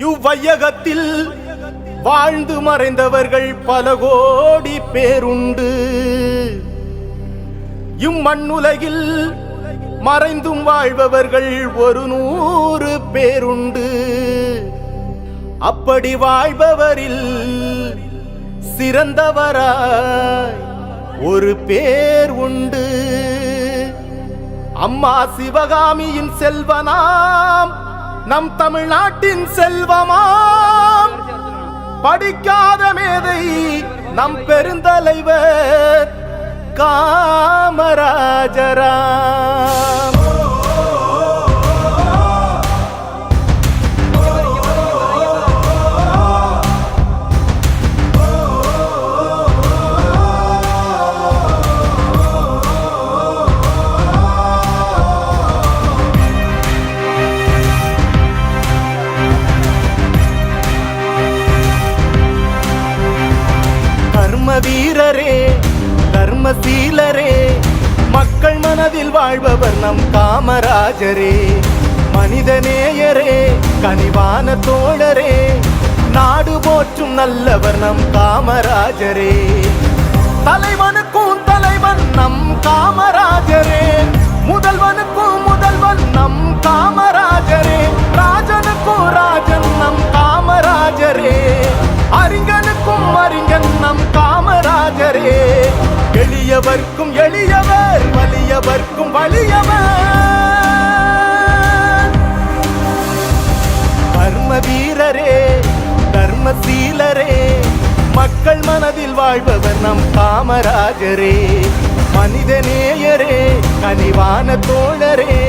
இவ்வையகத்தில் வாழ்ந்து மறைந்தவர்கள் பல கோடி பேருண்டு. இம்மண்ணுலகில் மறைந்தும் வாழ்பவர்கள் 100 பேருண்டு. அப்படி வாழ்பவரில் சிறந்தவராய் ஒரு பேர் உண்டு. அம்மா சிவகாமியின் செல்வனாம் நம் தமிழ்நாட்டின் செல்வமாம். படிக்காத மேதை நம் பெருந்தலைவர் காமராஜராம். வீரரே தர்மசீலரே, மக்கள் மனதில் வாழ்பவர் நம் காமராஜரே. மனிதநேயரே, கனிவான தோழரே, நாடு போற்றும் நல்லவர் நம் காமராஜரே. தலைவனுக்கும் தலைவன் நம் காமராஜரே, முதல்வனுக்கும் முதல்வன் நம் காமராஜரே, ராஜனுக்கும் ராஜன் நம் காமராஜரே, அறிஞனுக்கும் அறிஞன் நம் காமராஜரே. எளியவர்க்கும் எளியவர், வலியவர்க்கும் வலியவர். கர்ம வீரரே தர்மசீலரே, மக்கள் மனதில் வாழ்பவர் நம் காமராஜரே. மனிதநேயரே, கனிவான தோழரே,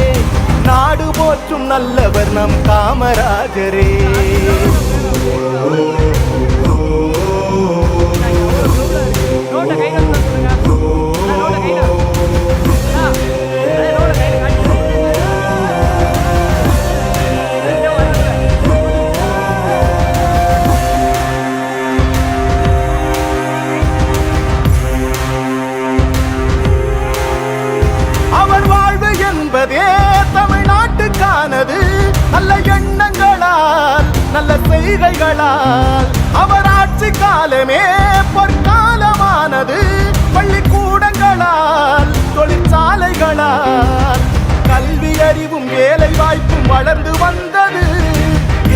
நாடு போற்றும் நல்லவர் நம் காமராஜரே. அவர் வாழ்வு என்பதே தமிழ்நாட்டுக்கானது. நல்ல எண்ணங்களால் நல்ல செய்கைகளால் அவர் ஆட்சி காலமே பொற்காலமானது. பள்ளிக்கூடங்களால் தொழிற்சாலைகளால் கல்வி அறிவும் வேலை வாய்ப்பும் வளர்ந்து வந்தது.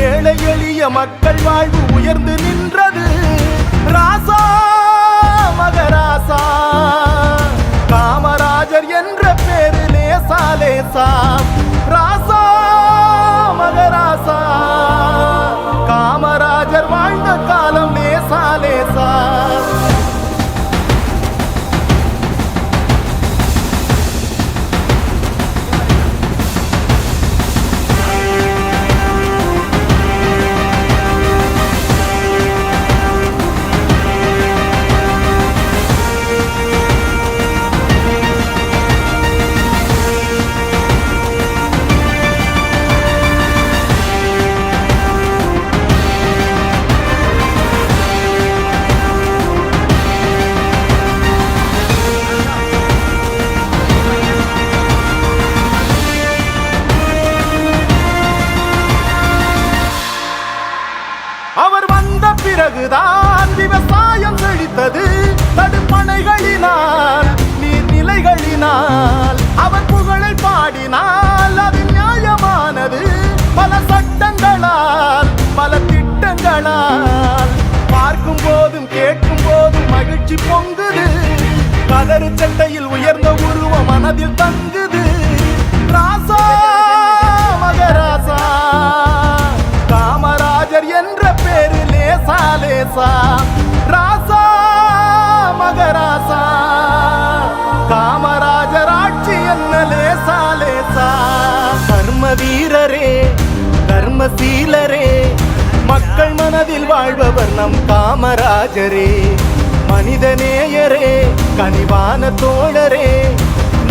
ஏழை எளிய மக்கள் வாழ்வு உயர்ந்து நின்றது. ராசா மகராசா காமராஜர் என்ற பேரு லேசா லேசா. ராசா மகராசா காமராஜர் வாழ்ந்த காலம் லேசா லேசா. அவர் வந்த பிறகுதான் விவசாயம் செழித்தது. தடுப்பணைகளினால் நீர்நிலைகளினால் அவர் புகழை பாடினால் அது நியாயமானது. பல சட்டங்களால் பல திட்டங்களால் பார்க்கும் போதும் கேட்கும் போதும் மகிழ்ச்சி பொங்குது. கதறு சட்டையில் உயர்ந்த உருவம் மனதில் தங்குது. ராசா மகராசா காமராஜர் என்ற பேரு லேசா லேசா. ராசா மகராசா காமராஜர் ஆட்சி என்ன லேசா லேசா. கர்ம வீரரே தர்மசீலரே, மக்கள் மனதில் வாழ்பவர் நம் காமராஜரே. மனிதநேயரே, கனிவான தோழரே,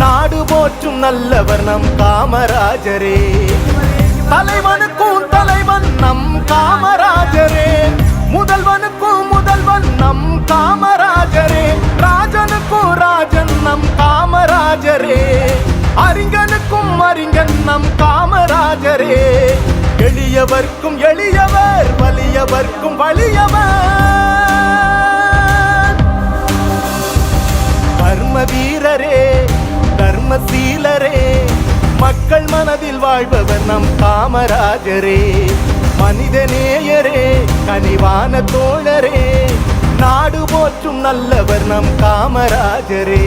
நாடு போற்றும் நல்லவர் நம் காமராஜரே. தலைவனுக்கும் தலைவன் நம் காமராஜரே, முதல்வனுக்கும் முதல்வன் நம் காமராஜரே, ராஜனுக்கும் ராஜன் நம் காமராஜரே, அறிஞனுக்கும் அறிஞன் நம் காமராஜரே. எளியவர்க்கும் எளியவர், எவர்க்கும் வலியவர் கர்ம வீரரே தர்மசீலரே மக்கள் மனதில் வாழ்பவர் நம் காமராஜரே மனிதநேயரே கனிவான தோழரே நாடு போற்றும் நல்லவர் நம் காமராஜரே